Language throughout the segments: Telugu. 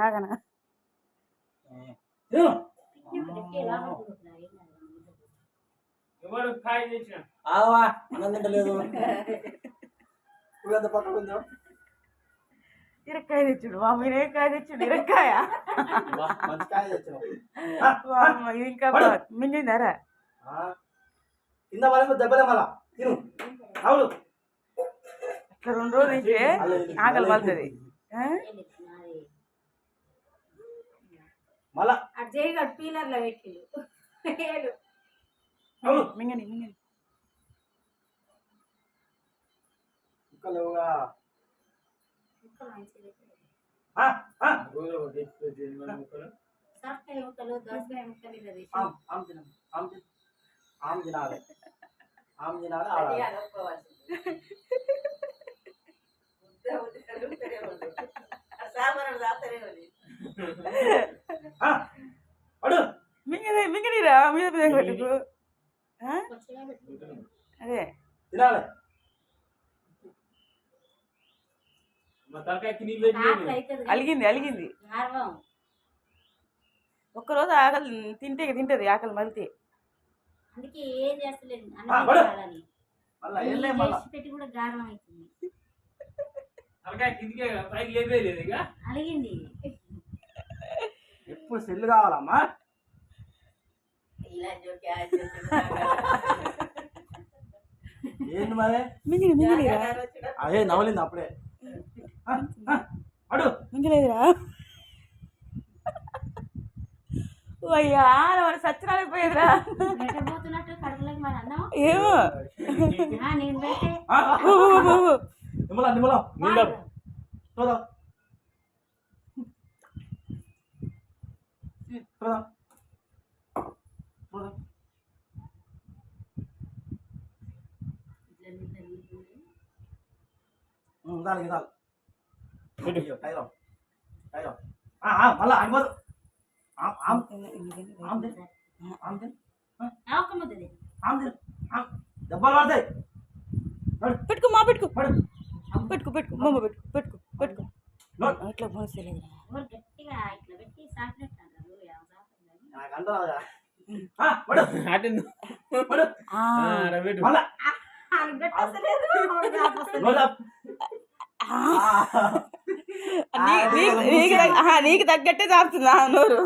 ఆగనా ఎవరు కాయ తెచ్చిన ఆవా అన్నం తింటలేదు ఇప్పుడు పక్క కొంచెం ఇరక్కాయ తెచ్చుడు మా మీరేకాయ తెచ్చుడు ఇరక్కాయ మంచి కాయ తెచ్చావు ఇది ఇంకా మింగిందారా కింద వాళ్ళకు దెబ్బలే మళ్ళా తిను అవును అట్లా 2 రోజులు అయితే ఆకలి పడుతుంది మళ్ళా పీలర్లో పెట్టి మింగని మింగని ముక్కలుగా ఆమె తినాలి మింగనిరా మీద పెట్టుకు అదే తినాలి అలిగింది అలిగింది ఒక్కరోజు ఆకలి తింటే తింటది ఆకలి మలితే అందుకే ఏం చేస్తలేదు పెట్టి కూడా గారం అవుతుంది అలిగింది ఎప్పుడు సెల్లు కావాలమ్మా ఏంటి మరి మింగిని మింగిలిరా అదే నవలింది అప్పుడే అడు మింగలేదురా అయ్యా మరి సచ్చినాలిపోయేదిరా పోతున్నట్టు కడుపులోకి మరి అన్నం ఏమో నేను పెడితే నిమ్మలా నిమ్మలా చూద్దాం దానికి దాని టైరం టైరం మళ్ళా అనిపోదు దెబ్బలు పడతాయి పెట్టుకో మా పెట్టుకో పెట్టుకో పెట్టుకో మమ్మ పెట్టుకో పెట్టుకో పెట్టుకో అట్లా మోసలేదు గట్టిగా ఇట్లా పెట్టి నీకు తగ్గట్టే చాపుతుందా నోరు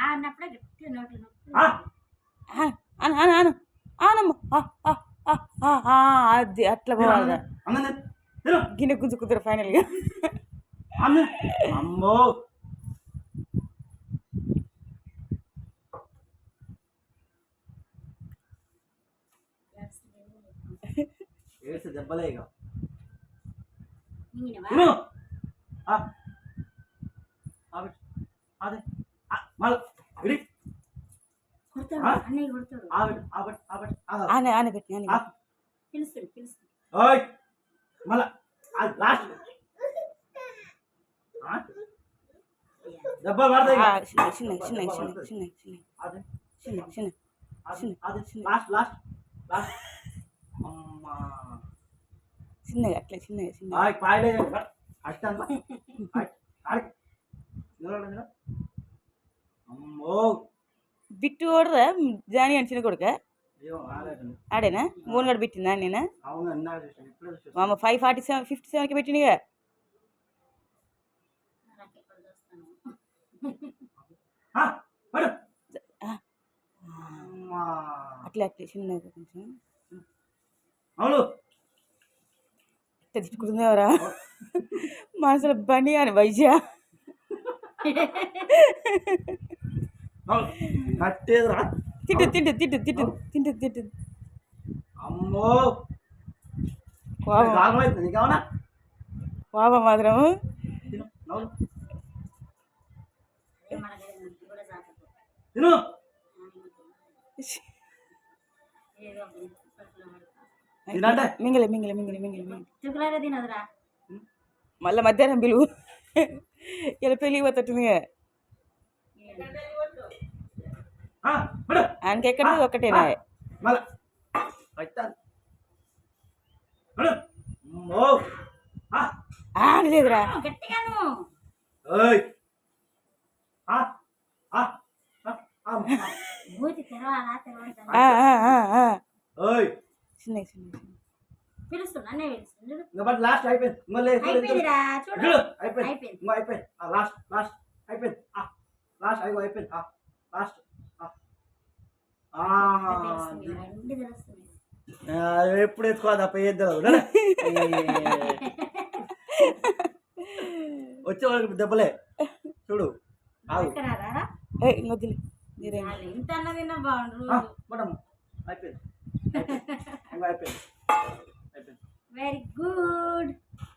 అన్నప్పుడే గట్టిగా నోట్లు అది అట్లా పోవాలి గిన్నె గుంజుకుంటారు ఫైనల్గా అమ్మో ఏడ్స్ దెబ్బలే ఇక అదే మళ్ళీ ఆనే పెట్టి మళ్ళా లాస్ట్ దెబ్బలు పడతాయి చిన్న చిన్న చిన్న చిన్న చిన్న చిన్న చిన్న లాస్ట్ లాస్ట్ లాస్ట్ అమ్మా చిన్నగా అట్లా చిన్నగా చిన్న పాయలే అష్టం అమ్మో బిట్టు కొడదా జాని అని చిన్న కొడుక ఆడేనా మూడు గడ పెట్టిందా నేనా మామ 5:47 పెట్టినగా అట్లా అట్లా చిన్నగా కొంచెం తెచ్చుకుంటుందేవరా మనసులో బండి అని వైద్య తిట్టు తిట్టు తిట్టు తిట్టు తింటు తిట్టు అమ్మో పాప మాత్రం మింగలే మింగలే మింగలే మింగలే మళ్ళీ మధ్యాహ్నం పిలువు ఇలా పెళ్ళి పోతుంటుందిగా పడు. ఆయనకి ఎక్కడిది ఒకటేనా మళ్ళా పట్టాను. పడు. అమ్మో ఆ, లేదురా గట్టిగాను ఓయ్ ఆ, ఆ, ఆ, అమ్మ. మూతి తెరవాలా తెరవాలి ఓయ్ చిన్న చిన్న పిలుస్తున్నా అన్నీ పిలుస్తుంది ఇంకా బట్ లాస్ట్ అయిపోయింది. ఇంకో లేదు, చూడు, అయిపోయిందిరా చూడు చూడు, అయిపోయింది. అయిపోయింది ఇంకో అయిపోయింది. లాస్ట్ లాస్ట్ అయిపోయింది. లాస్ట్ అయిపో అయిపోయింది. లాస్ట్ తెలుస్తుంది అన్నీ తెలుస్తుంది ఎప్పుడు ఎత్తుకోవాలి తప్ప ఏం తెలియదు. వచ్చే వాళ్ళకి దెబ్బలే చూడు. ఆగు. ఎక్కరారా వద్దులే మీరేం వాళ్ళు ఇంత అన్న తిన్నా బాగుండు మేడం అయిపోయింది. ఇంకా అయిపోయింది. అయిపోయింది. వెరీ గుడ్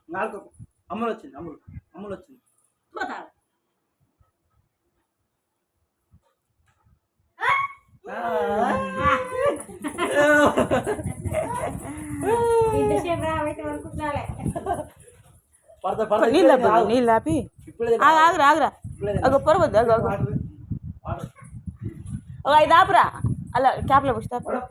నాలుగు అమ్ములు వచ్చింది. అమ్ములు వచ్చింది. పోతావు ఇంతసేపు రావైతే వరకు కూర్చోలే పడతా పడతా. నీళ్ళు ఆపి ఇప్పుడే ఆగురా ఆగురా అగో పొరవద్దు అగో అగో వాటర్ వాటర్ అది ఆపురా అలా క్యాప్లో పుష్తా వాటర్